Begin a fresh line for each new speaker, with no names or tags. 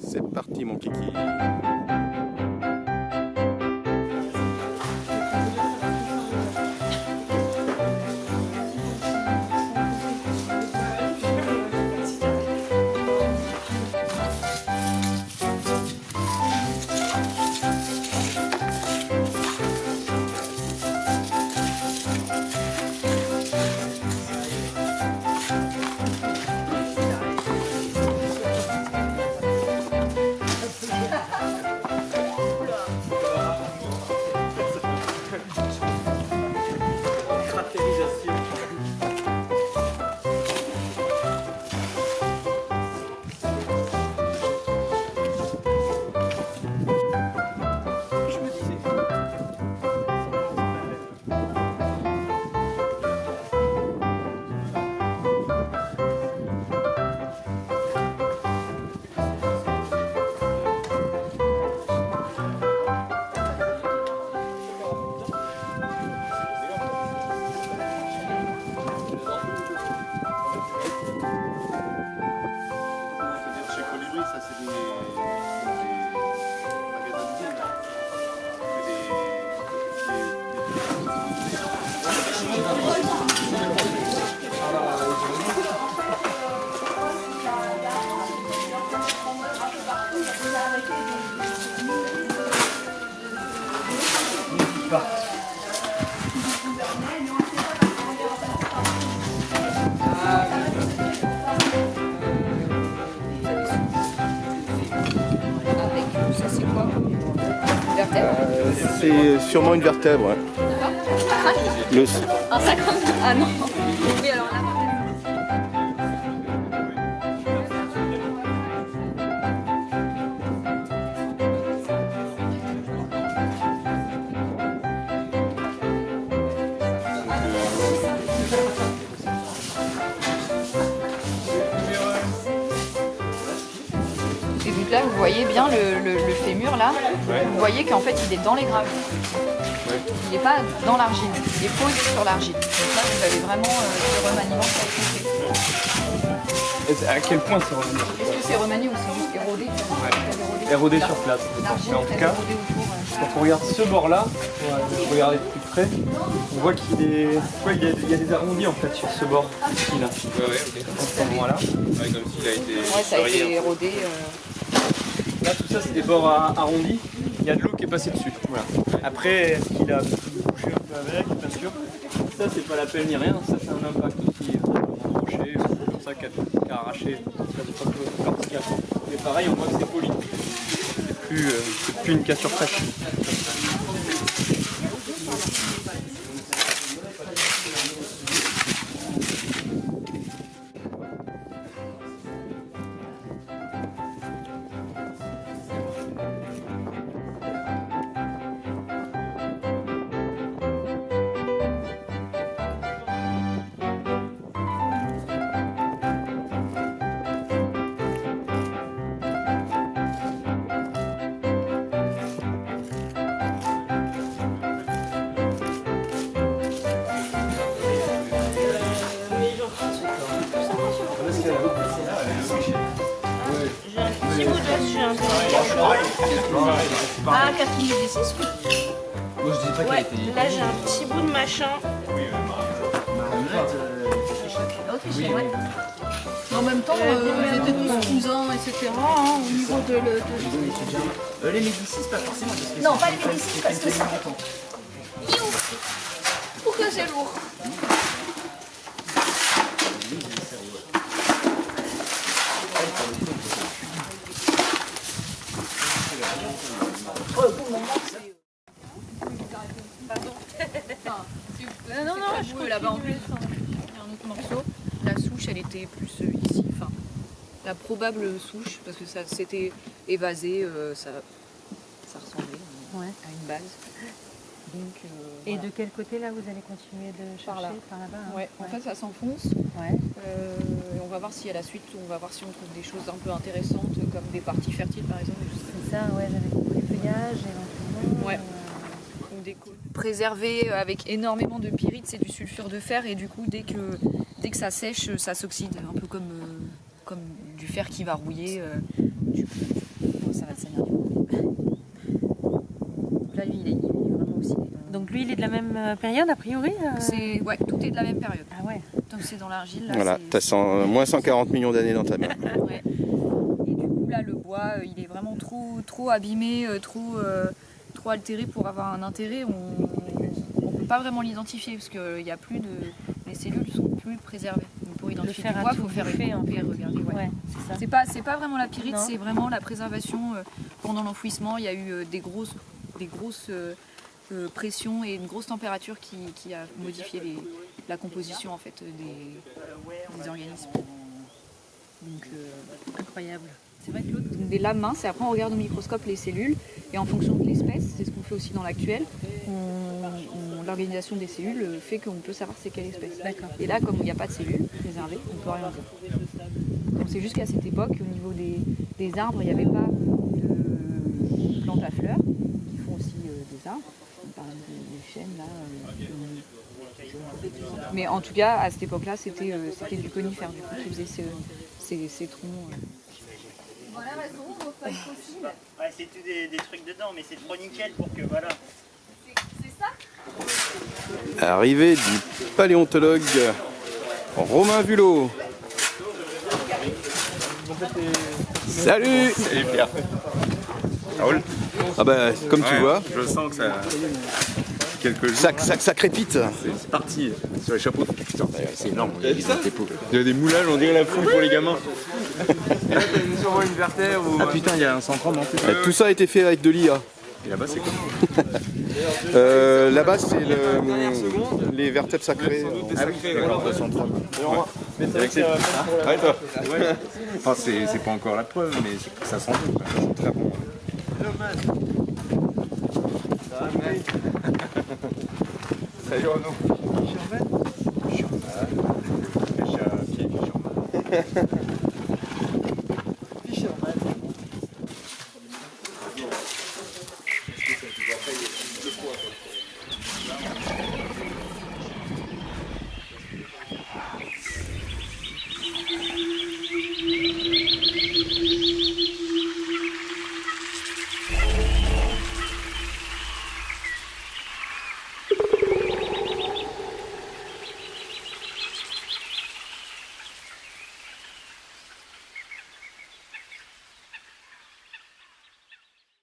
C'est parti mon kiki. C'est sûrement une vertèbre. Ouais.
Un 50. Ah non. Oui, alors là.
Et donc là, vous voyez bien le fémur là.
Ouais.
Vous voyez qu'en fait, il est dans les gravures.
Ouais.
Il n'est pas dans l'argile. Il est posé sur l'argile. Donc là, vous avez vraiment le remaniement qui a été fait.
À quel point c'est remanié?
Est-ce que c'est remanié ou c'est juste érodé?
Érodé sur place.
L'argile
Mais en
très
tout cas,
érodée autour.
quand on regarde ce bord-là, regardez de plus près, on voit qu'il est... il y a des arrondis en fait sur ce bord ici là.
Ouais, ok.
À ce moment-là.
Ouais, comme s'il a été.
Ouais, ça a été érodé.
Là tout ça c'est des bords arrondis, il y a de l'eau qui est passée dessus. Voilà. Après, est-ce qu'il a bouché un peu avec, bien sûr. Ça c'est pas la pelle ni rien, ça c'est un impact aussi. Un rocher, comme ça qui a arraché. Mais pareil, on voit que c'est poli. C'est plus une cassure fraîche.
Ah, 4006.
Moi je dis pas
Ouais, là j'ai un petit bout de machin.
Autrichien, ouais. En même temps, ils étaient tous cousins, etc. Hein, au niveau de
les Médicis, pas forcément. Parce que
Non, pas les Médicis, parce que c'est... Pourquoi c'est lourd?
Non, je peux là-bas en plus. Il y a un autre morceau. La souche, elle était plus ici. Enfin, la probable souche, parce que ça s'était évasé, ça ressemblait à une base. Donc,
Et
voilà.
de quel côté là vous allez continuer de chercher? Par là-bas hein?
Ouais, en fait ça s'enfonce.
Ouais.
Et on va voir si à la suite, on va voir si on trouve des choses un peu intéressantes, comme des parties fertiles par exemple.
C'est ça, ouais, j'avais compris feuillage éventuellement.
Ouais. Ou des préservé avec énormément de pyrite, c'est du sulfure de fer et du coup dès que ça sèche, ça s'oxyde, un peu comme du fer. conifère qui va rouiller. Du coup, bon, ça va te salir du coup. Là, lui, il est vraiment aussi.
Donc lui, il est de la même période, a priori
Ouais, tout est de la même période.
Ah ouais.
Donc c'est dans l'argile. Là,
Voilà,
c'est-
t'as moins 140 millions d'années dans ta main.
Ouais. Et du coup, là, le bois, il est vraiment trop abîmé, trop altéré pour avoir un intérêt. On peut pas vraiment l'identifier parce que y a plus de... les cellules sont plus préservées. Donc pour identifier
fer
du
a
bois, il
tout
faut faire
bouffé, en fait.
regarder. Ouais.
Ouais, c'est ça.
C'est pas vraiment la pyrite,
Non.
c'est vraiment la préservation. Pendant l'enfouissement, il y a eu des grosses pressions et une grosse température qui a modifié la composition en fait des organismes. Donc,
Incroyable.
c'est vrai que l'autre, donc des lames minces, et après on regarde au microscope les cellules, et en fonction de l'espèce, c'est ce qu'on fait aussi dans l'actuel, l'organisation des cellules fait qu'on peut savoir c'est quelle espèce.
D'accord.
Et là, comme il n'y a pas de cellules préservées, on peut rien dire. Donc c'est juste qu'à cette époque, au niveau des arbres, il n'y avait pas de plantes à fleurs, qui font aussi des arbres, par exemple les chênes là. Mais en tout cas, à cette époque-là, c'était du conifère, du coup, qui faisait ces troncs.
Ouais, c'est tout des trucs dedans, mais c'est trop nickel pour que voilà.
Arrivée du paléontologue Romain Vulot. Salut.
Salut Pierre. Ça roule?
Ah bah, comme tu
Ouais,
vois,
je sens que ça. Quelques jours.
ça crépite.
C'est parti sur les chapeaux. Putain, c'est énorme. Il y a des dépôts. Il y a des moulages, on dirait la foule pour les gamins.
Sûrement une vertèbre ou...
Ah putain, il y a un centrum en plus.
Tout ça a été fait avec de l'IA.
Et là-bas, c'est quoi?
Là-bas, c'est les vertèbres sacrées.
Ah oui, d'accord, le centrum. Avec ses... Ah, ouais, toi. Ouais. Enfin, c'est pas encore la preuve, mais ça sent bon. C'est très bon. Salut Renaud. Pierre